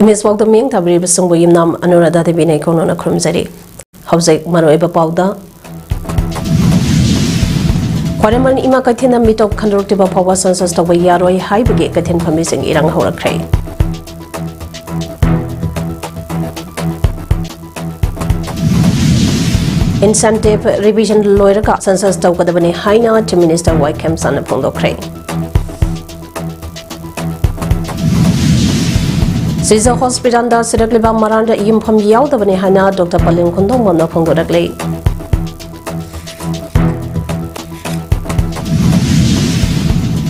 Miss Walk the Ming Tabri Sumbu Yimnam Anurada de Bine Konona Krumzeri. Howsek Maroeba Pauda Quaraman Ima Katina meet of Conductiva Power Sensors to Yaroi High Brigade Katin Permission Irang Hora Cray. Incentive revision Loiraka Sensors to Kadabani Haina to Minister Wycam Sana Pondo Cray. Caesar Hospital da Sirakliba Maranda Yim Pam Yao the Vanihana, Dr. Palim Kundong Mona Pongo Dagley.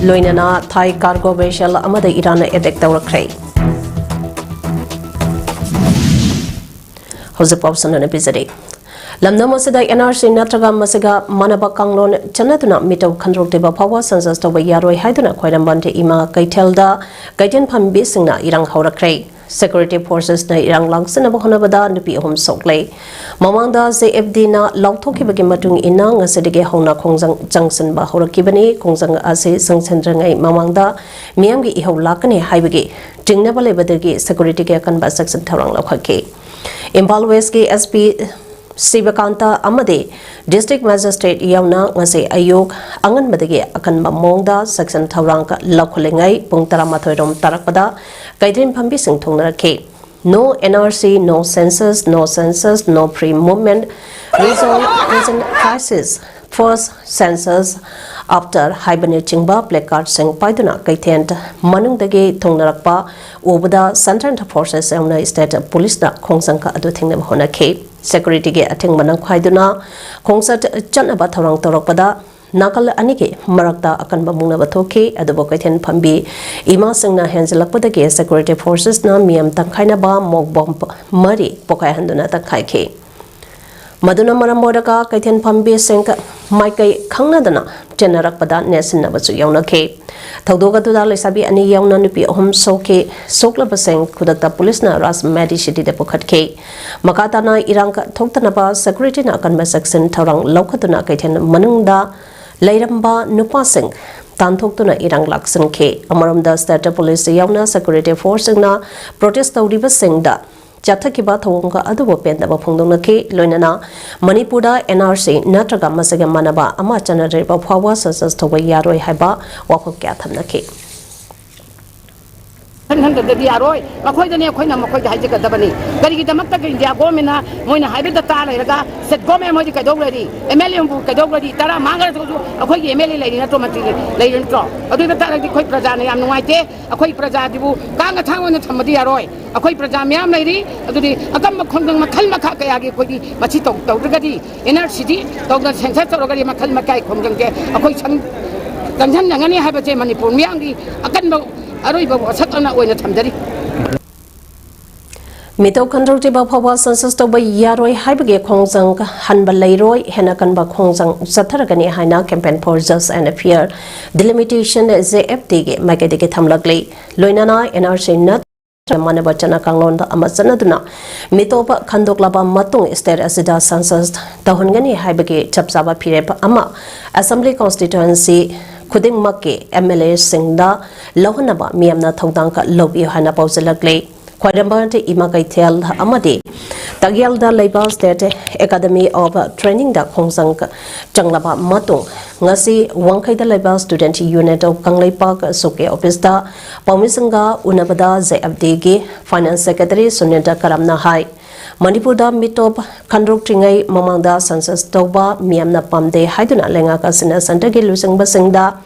Loinana, Thai cargo vessel Amada Irana Edek Tower Cray. Jose Popson and Episode. Lamna Masada NRC Natraga Masaga Manaba Kanglon Chanatuna Mito Control Teba Power Sensors to Yaroi Haiduna Quaidambante Ima Kaitelda Gajan Pam Bisina Irang Hora Cray. Security forces na irang langsan na bahonabada nupi hom soklay. Mamangda ZFD na lautoki bagi matung ina nga sadige hona kongjang jangsan ba horakibani kongjang ase sangchandra ngai mamangda miyamgi ihaw lakane haibagi jingna bale badagi security ke akan ba section tharang lakhake. Impal West ke SP Sibakanta Amade District Magistrate Yauna ngase ayok angan badagi akan mamongda section tharang ka lakholengai pungtara mathoirom tarakpada Guiding Pambi Sing Tongrake. No NRC, no census, no pre-movement. Reason crisis. First census after hibernating ba placard sing paiduna kaitent manung dagi Tongnarakpa Ubada Center Forces Amna State Police na Kongsangka adu thingna honake. Security ge ating manang paiduna Kongsat Chanaba Thorang Torokpada Nakal Anike, Marakta akan bamuna batoke, advocaten Pambi, Ima Singna Hanselapodake, Security Forces na Miam Tankaina ba Mog Bomb Mari, Pokai Handuna Tankaike. Maduna Maramodaka, Kaitan Pambi Sink, Maikai Kangadana, Generakpada Nesin Nabasu Yaunake. Taudoga to Dalisabi and Yaunanupi Home Soke, Soklabaseng, Kudata Police na Ras Madishiti de Pokatke. Makatana Iranka Toktanaba, Security Nakan Mesaksen, Tarang Lokatuna Kaitan Manunda. Lairamba Nupasing, Tantokuna Irang Laksan K, Amaramda State Police Yauna Security Force na protest Riba Singda, Jatakiba Tonga Adubo Penda Pondona K, Loinana, Manipura NRC, Natraga Masaga Manaba, Amachana Riba Pawa Sensors to Yaroi Haba, Wako Gatamna K. The Diaroi, Makoidani, Makoy Hajikabani. Very the Mata India Gomina, Moina Hybrid Tala, said Gome Modica already, a million book already, Tara Manga, a quite Emily lady, not lady in top. A little Tara quite Prazani, I'm white, a quite Prazadibu, Ganga Town and Tamadiaroi, a quite Prazamiam lady, a Gamba Kondang Makalmakaki, Machito, Dogadi, in our city, Dogan Sensor already Makalmakai, Kondange, a quite some Ganjani have a Manipur, Miangi, a Ganbo. Mito Conductiva Power Sensors to by Yaroi Hybege Kongsang, Hanbalairoi, Henakanba Kongsang, Sataragani Haina campaign for just and appear. Delimitation ZFD, Magadiki Tamlagli, Loinana, NRC Nut. Manabachana Kanglonda Amazanaduna, Mitopa Kandoklaba Matung State Asida Sansas, Tahungani Hybege, Chapsaba Pirep Ama, Assembly Constituency. Kudim Maki, MLA Singda, Lohanaba, Miamna Tongdanka, Lobi Hana Pauselagli, Quadambante Imakaitel Amadi, Tagyalda Labor State Academy of Training da Kongsang Janglaba Matung, Ngasi, Wankai the Labor Student Unit of Kanglai Park, Soke Opista, Paumisanga, Unabada, Zeabdegi, Finance Secretary Sunita Karamna Hai. Manipurda Mitop Kandruk Tringai Mamangda Census Toba Miamna Pamde Haiduna Lenga Kasina Santagi Lusing Basingda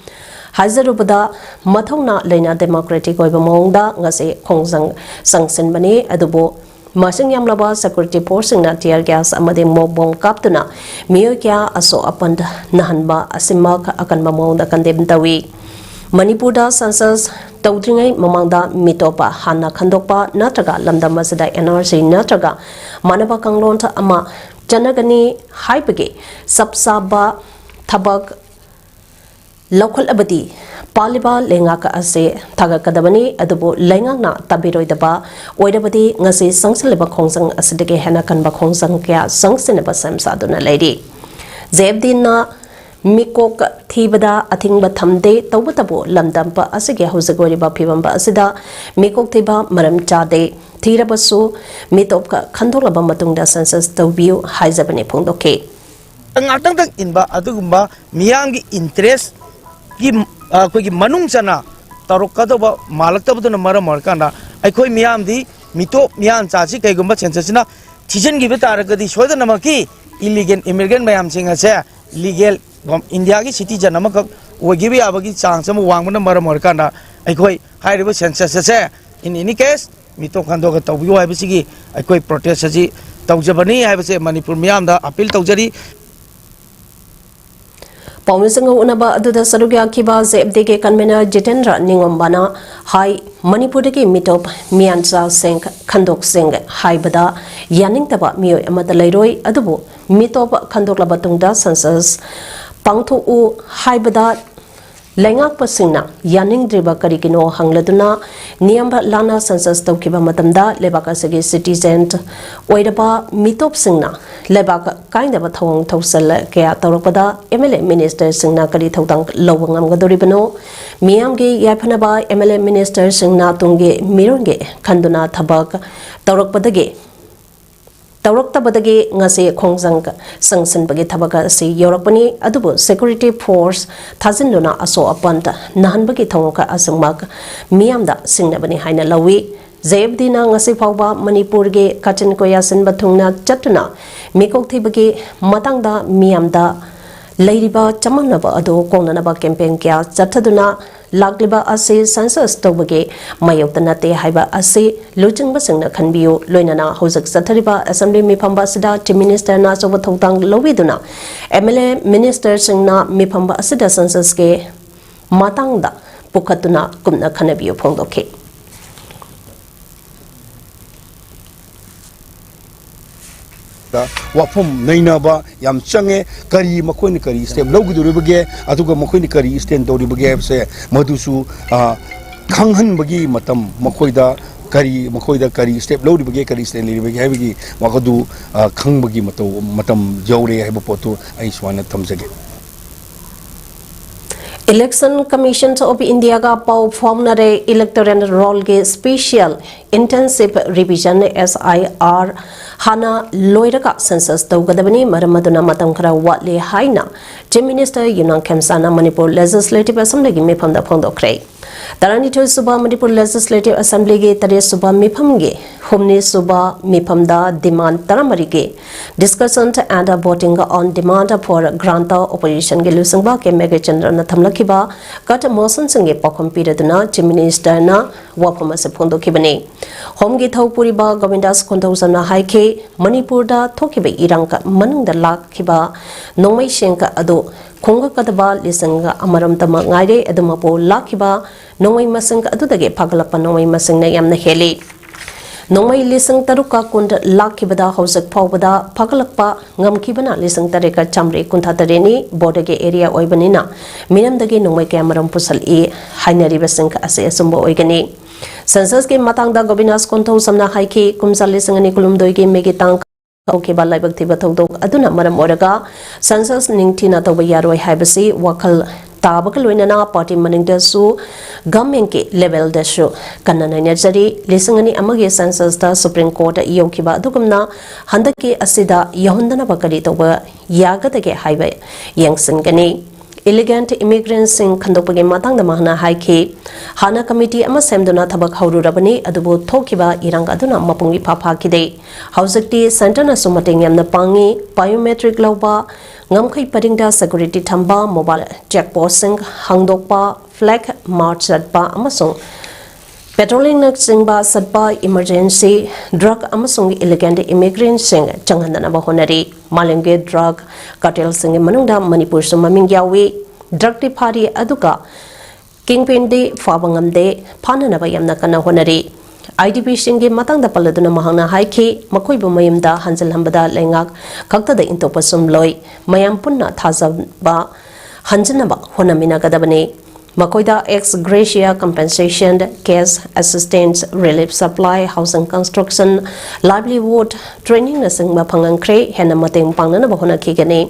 Hazarubada Matona Lena Democratic Oibamongda Ngase Kongsang Sangsen Bani Adubo Masing Yamlaba Security Forcing na tear gas amade mobong kaptuna Miyokya Aso Apand Nahanba Asimak akan mamongda kandem dawi Manipurda Census Tawdringai Mamangda Mitopa Hana Kandokpa Natraga Lamda Masada NRC Natraga Manaba Kanglonta Ama Janagani Haibage Sapsaba Tabak Local Abadi Paliba Lengaka Ase Tagakadabani Adubo Lengana Tabiroidaba Oidabadi Ngasi Sangsileba Kongsang Asidike Hanakan Bakongsang Kya Sangsineba Samsaduna Lady Zebdina mikok thibada athingba thamde tawbatabu lamdampa asige hosagoriba phibamba asida mikok thiba maram chade thirabasu mitopka khandolaba matungda census tawbiu haizabani phongdoke ngatang tang inba adugumba miyamgi interest ki koi manung chana tarokkadoba malaktabuduna maram markanda aikoi miyamdi mitop miyam chachi kaigumba census na thijen gi betaragadi soidana maki illegal immigrant mayam singa se legal India ki citizen amak ogibi abagi chance am wangmana maram markanda aikoi hairiba census se in any case mitop khandoga tawbiu haibisigi aikoi protest aji tawjabani haibase Manipur miyam da appeal tawjari Paumisang unaba aduda sarugya kiba zebdege convener Jitendra Ningombana hai Manipurdagi mitop miancha sing khandok sing haibada yaning taba mio amada leiroi adubu mitop khandok labatungda census pangtho u haibada lengak pasingna yaning driba karikino hangladuna niyamba lana census tawkiba matamda lebaka sagi citizen oidaba mitop singna lebaka kainaba thawang thawsal kya tawrakpada MLA minister singna kari thawdang lawangam gadoribano miyamge yaphanaba MLA minister singna tungge mironge khanduna thabak tawrakpadage Tawraktabadagi ngase khongjang sangsanbagi thabaga si yorakpani adubu security force thazinduna aso apanta nahanbagi thongka asangmak miyamda singnabani haina lawi zebdina ngase phawba manipur ge kachin koyasin bathungna chatuna mikok thibagi matangda miyamda leiriba chamanaba ado kongnanaba campaign kya chathaduna lagliba ase census tawbage mayokdana te haiba ase luchingba singna khanbiu loinana hojak sathariba assembly mifamba sida chief minister na soba thawtang lowiduna MLA minister singna mifamba asida census ke matangda pukhatuna kumna khanabiu phongdoke wafum nainaba yam change kari makhoni kari step loguduribage aduga makhoni kari stand doribage se madusu khanghan bagi matam makhoida kari step logudibage kari stand liribage habigi wakadu khangbagi matam jawre haiba potu ai swana thamjage Election Commission of India ga pau formnare electoral roll ge special intensive revision SIR hana loiraka census tawgadabani maramaduna matam khara watle haina chief minister Yunang Khemsana Manipur Legislative Assembly gi mefamda phongdokre Taranithu Suba Manipur Legislative Assembly ge tare suba mefam ge humni suba mefamda demand taramari ge discussion and voting on demand for grant operation ge lusangba ke mega chandra na thamlakiba kat motion singe pakhom piraduna chief minister na wapama se phongdokibani home ge thawpuri ba govindas konthosana haike Manipur da thokibe irangka manungda lakhiba nongmai sengka ado khonga kadaba lisanga amaram tama ngaire adumapo lakhiba nongmai masang adudage phagalapa nongmai masang na yamna heli nongmai lisang taruka kund lakhibada hausak phawbada phagalakpa ngamkibana lisang tareka chamre kuntha tareni bordage area oibanina minamdage nongmai kamaram pusal e hainari basang ase asumbo oigani census ke matangda gobinas kontho samna haiki kumsal lisang ani kulumdoi ge megi tang Okay, balai bakti batau aduna maram oraga census ningtina tawba yaroi haibasi wakal tabakal loinana party maning da su government ke level da su kanana najari lisangani amage census da Supreme Court yokiba dukumna handaki asida yahundana bakari tawba yagadage haiba yangsangani Elegant immigrants sing khandopage matang da mahna haiki hana committee ama semduna thabak haururabani adubu thokiba irang aduna mapungi phapha kide hausakti center na sumating yamna pangi biometric lawba ngamkhai paringda security thamba mobile checkpost sing hangdokpa flag march satpa amasung Patrolling na singba satpa emergency drug amasung illegal immigrant sing changhandana ba honari malenge drug cartel sing manungda Manipur sumaming yawi drug ti phari aduka kingpin de fabangamde phanana ba yamna kana honari IDP singge matangda paladuna mahangna haiki makoi bu mayimda hanjal hambada lengak khakta da intopasum loi mayam punna thazaba hanjana ba honamina gadabani Makoida ex gratia compensation, cash assistance, relief supply, housing construction, livelihood training na sing mapangang kre hena mateng pangnana bahona kigani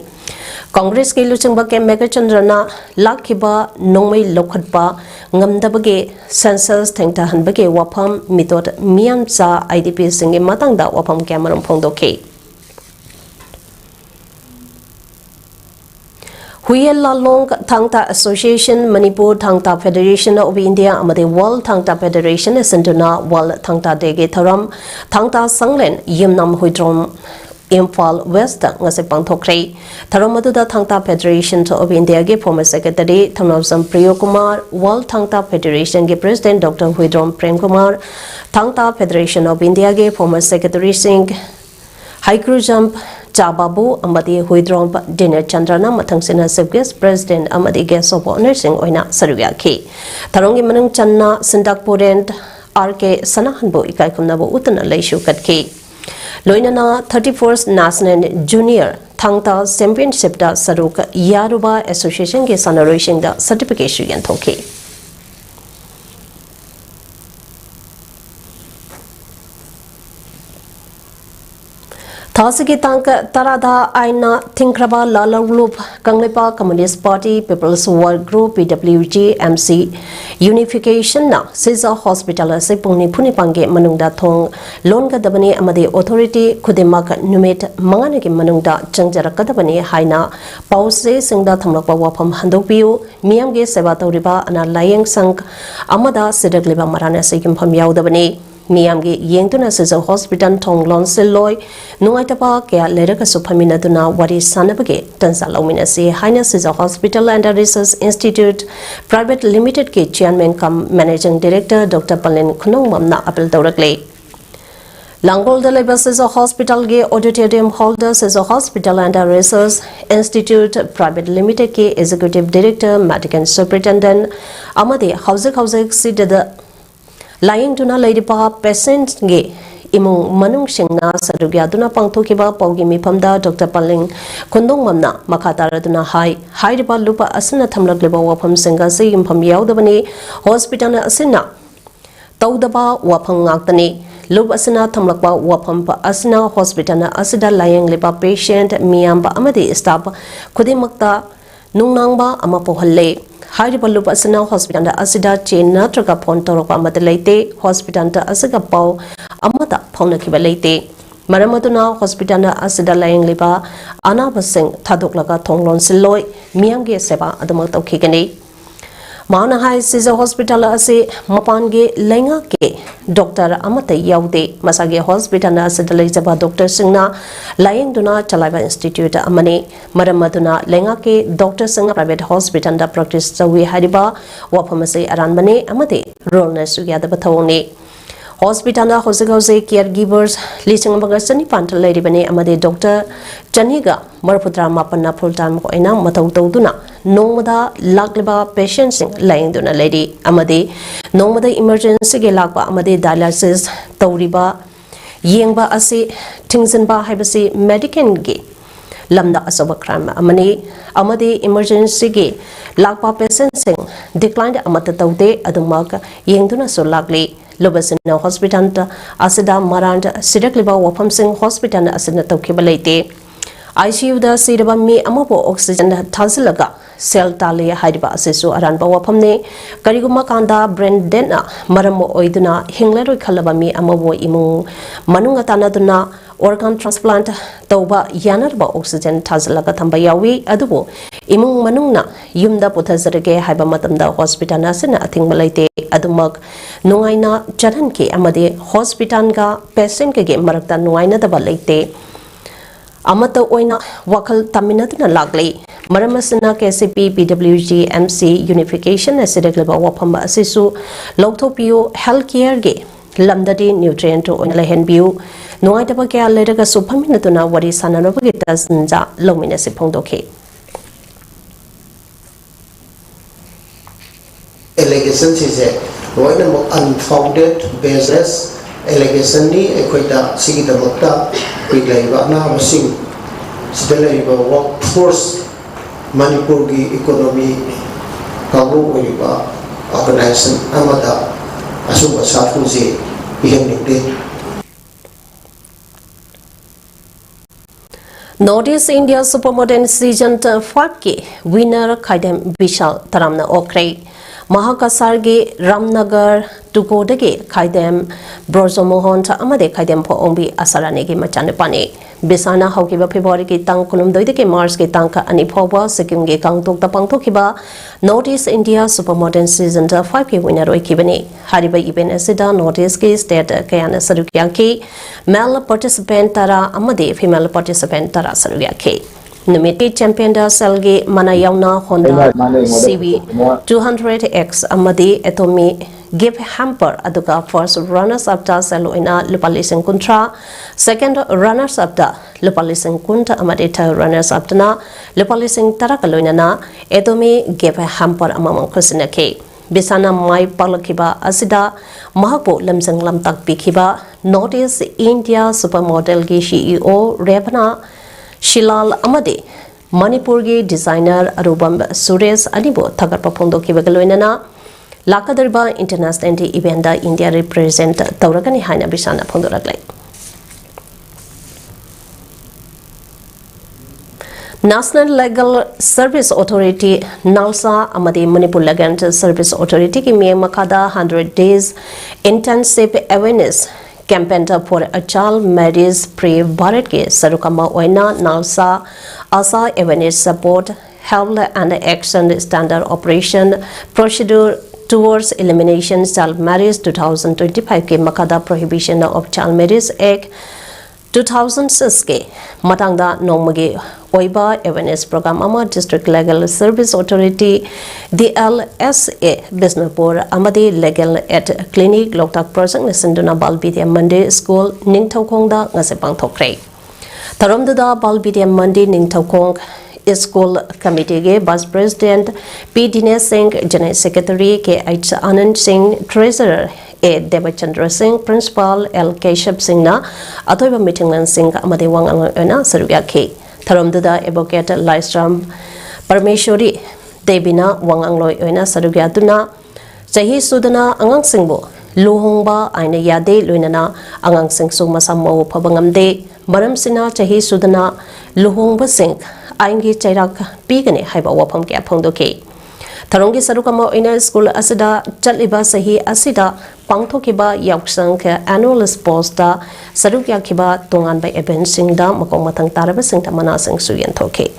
Congress के लुचंग के मेघचंद्रना लाखिबा नोंमै लोखटपा ngamdabage census thengta hanbage wafam mitot miamcha idp singe matangda wafam kamaram phongdoke Huyella Long Thangta Association Manipur Thangta Federation of India amade World Thangta Federation Sentuna World Thangta Dege Tharam Thangta Sanglen Yimnam Huidrom Imphal West ngase pangthokre Tharamadda Thangta Federation of India ge former secretary Thamnawsam Priyokumar World Thangta Federation ge president Dr Huidrom Premkumar Thangta Federation of India ge former secretary Singh Haikru Jump Chababu amadi Huidrom Dinner Chandrana Mathangsina Guest President amadi guest of honor Singh oina saruya ki Tharongi Manung Channa Sindak Purent RK Sanahanbo ikai kumnabu utana leishu katki Loinana 31st National Junior Thangta Championship da Saruk Yaruba Association ke Sanarishing da certification yan thoki Thasigi Tank Tarada Aina Tinkraba Lalaglup Kanglepa Communist Party People's Work Group PWG MC Unification na Siza Hospital Sipungni Punipange Manungda Thong Longa Dabani Amadi Authority Kudemak Numit Manganagi Manungda Changjarakadabani Haina Pause Singda Thamlapa Wapam Handopiu Miamge Sevatoriba Ana Layang Sank Amada Sidagliba Marana Sikim Pam Yaudabani Miamgi Yengtuna Siza Hospital Tong Lon Silloy Nuaitapa Kea Leraka Supaminaduna Wari Sanabage Tansa Lominasi Haina Siza Hospital and Research Institute Private Limited Ke Chairman cum Managing Director Dr. Palin Kunong Mamna Apel Dorakle Langol de Labas is a hospital ge auditorium holders is a hospital and research institute private limited ke executive director medical superintendent Amade Housing seated the Lying to na lady pa patients ge imung manung singna sarugya duna pangthokiba paugi mipamda Dr. Paling Kundong Mamna Makatara duna hai riba lupa asina thamlagleba wafam singa se impham yaudabani hospital asina tawdaba wafang ngaktani Lub asina thamlakba wafam pa asina hospital asida lying liba patient miyamba amadi staff khudimakta nungnangba ama pohalle Hariba Lup Asana Hospital Asida Chain Natraga Pontoropa Madelate Hospital Asaga Pau Amata Ponakibalate Maramaduna Hospital Asida Laying Liba Ana Basing Tadoklaga Tonglon Siloy Miamge Seba Adamoto Kigani Mana High Siza Hospital Ase Mapange Lenga Ke Dr. Amata Yaude Masage Hospital Asida Lizaba Dr. Singna Laying Duna Chalaiva Institute Amani Maramaduna Lenga Ke Dr. Singha Private Hospital da Practice Sawi Hariba Wapamase Aranmane Amade Rolness Yada Batoni Hospital Hose caregivers Lising Magasani Panta Lady Bane Amade Dr. Janiga Marputra Mapana full time Koina Matau Nomada Lagliba patients lying duna lady Amade Nomada emergency Gelakba Amade dialysis Tauriba Yengba Asi Tingsenba Hibasi Medican Ge Lamda Asoba Crime Amani Amade emergency Ge Lakpa patients declined Amata Taude Adumaka Yengduna so lagly Lubasina Hospital Asida Marand Sidakliba Wapam Singh Hospital Asina Tokibalate ICU da Sidaba me Amapo oxygen Tansilaga Cell Tali Haiba Asisu Aranba Wapamne Kariguma Kanda Brand Dena Maramo Oiduna Hingleru Kalabami Amabo Imu Manungatana Duna organ transplant Tauba Yanarba oxygen Tansilaga Tambayawi Adubo Imung Manungna Yumda Putazarege Hibamatamda Hospital Nasina Ating Malate Adumak Nuaina Jaranki Amade Hospitanga Patient Ke Marakta Nuaina the Balate Amata Oina Wakal Taminatuna Lagli Maramasana KCP PWG MC Unification Asidagleba Wapamba Asisu Lotopio Healthcare Ge Lamdadi Nutrient to Onlahen View Noitapaka Ledaka Supaminatuna Wadi Sananabagitas Nza Lominasi Pondoke Allegations is a unfounded baseless allegation ni equita sigita mokta piglaiba na masing sidalaiba workforce Manipur gi economy kabu oiba organization amada asuba safuji ihemningde Northeast India Supermodern Season 5 के winner खाइदम विशाल तरामना ओख्रे महाकासार के रामनगर टुकोदगे खाइदम ब्रजमोहन अमदे खाइदम फोंबी असराने के मचानपाने बिसाना हौकिबा February के तांग कुलुमदोइदे के मार्च के तांग का अनि फौबा सिक्किम के कांगतोक पांगथोखिबा नॉर्थ ईस्ट इंडिया सुपरमॉडर्न सीजन 5 के विनर ओइखिबने हारिबा इवेंट असिदा नॉर्थ ईस्ट के स्टेट कयाना सरुकिया के मेल पार्टिसिपेंट तरा अमदे फीमेल पार्टिसिपेंट तरा सरुकिया के Numiti champion da selgi mana yauna Honda CB 200X amadi etomi give hamper aduga first runners up da seloina lupalising kuntra second runners up da lupalising kunta amadi third runners up na lupalising tarakaloina na etomi give hamper amamang kusinake bisana mai palakiba asida mahakpo lamsang lamtak bikhiba Northeast India Supermodel gi CEO Rebana Shilal Amade Manipur ge designer Arubam Suresh Anibo Thagar Papondo Kibagaloinana Lakadarba International Event da India represent Tauragani Haina Bisana Pondoraglai National Legal Service Authority NALSA Amade Manipur Legal Service Authority ki me makada 100 days intensive awareness campaign for a child marriage pre Bharat ke sarukama oina NALSA asa awareness support help and action standard operation procedure towards elimination child marriage 2025 ke makada prohibition of child marriage act 2006 ke matangda nongmage oiba awareness program ama district legal service authority DLSA Bisnapur amadi legal at clinic loktak project nisinduna balbidia Monday school ningthokongda ngase pangthokre tharomda balbidia Monday ningthokong school committee ke vice president P Dinesh Singh general secretary ke H Anand Singh treasurer A Devachandra Singh principal L Keshav Singh na atoiba Mittingland Singh amadi wangang ena sarugya ke tharomda advocate Lystrom Parmeshwari Debina wangangloi ena sarugya tuna chahi sudana angang singbo luhongba aina yade loinana angang sing su masamo phabangamde maram sina chahi sudana luhongba sing aingi chairak pigane haiba wafam kya phongdoke Tharongi sarukama ina school asida chatliba sahi asida pangthokiba yaksang annual sports da sarukya khiba tongan by event sing da makong mathang taraba sing tamana sing suyan thoke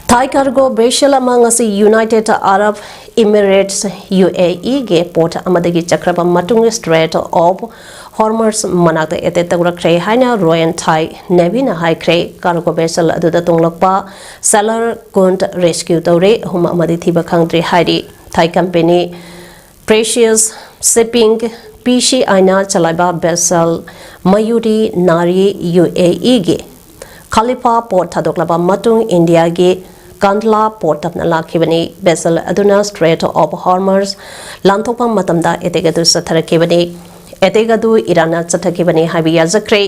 Thai cargo vessel among us United Arab Emirates UAE ge port amadagi chakraba matung Strait of Hormuz manakta ete tagrakre haina Royal Thai Navy na high kre cargo vessel aduda tunglakpa sailor kunt rescue tore huma amadi thiba khangdri hairi Thai company Precious Shipping PC aina chalaiba vessel Mayuri Nari UAE ge Khalifa port thadoklaba matung India ge Kandla port of Nalakibani vessel aduna Strait of Hormuz lanthokpa matamda etegadu satharakibani etegadu Irana sathakibani habiya zakre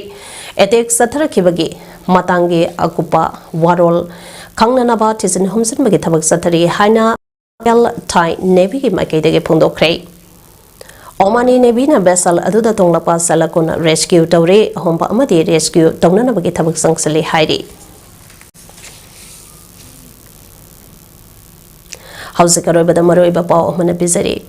etek satharakibagi matangi akupa warol khangnanaba tisin humsin bagi thabak sathari haina Thai Navy ki maikaidege phongdokre Omani Navy na vessel aduda tonglapa salakon rescue tawre homba amadi rescue tongnana bagi thabak sangsali hairi Hausikaro bada maroiba pao mana bizari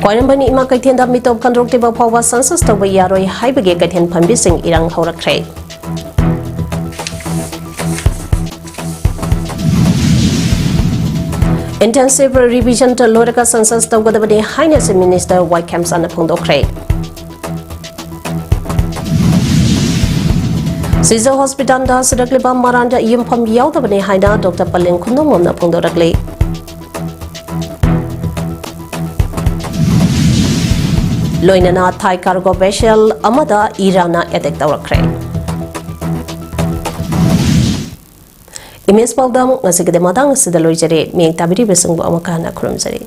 Koirambani ima kaithen da mitop kanrok teba phawa census tawba yaroi haibage kaithen phambi sing irang horakre Intensive revision to Lorika census tawgadabani haina se minister Whitecamp sana phongdokre Siza Hospital da Sidakliba Maranda Yimpham Yaudabani Haida Dr. Palin Kunumum na Pundorakli. Loinana Thai cargo vessel Amada Irana Edek Tawakre. Imes Paldam Nasigade Madang Sidaloijare, Ming Tabiri Besung Amakana Krumzari.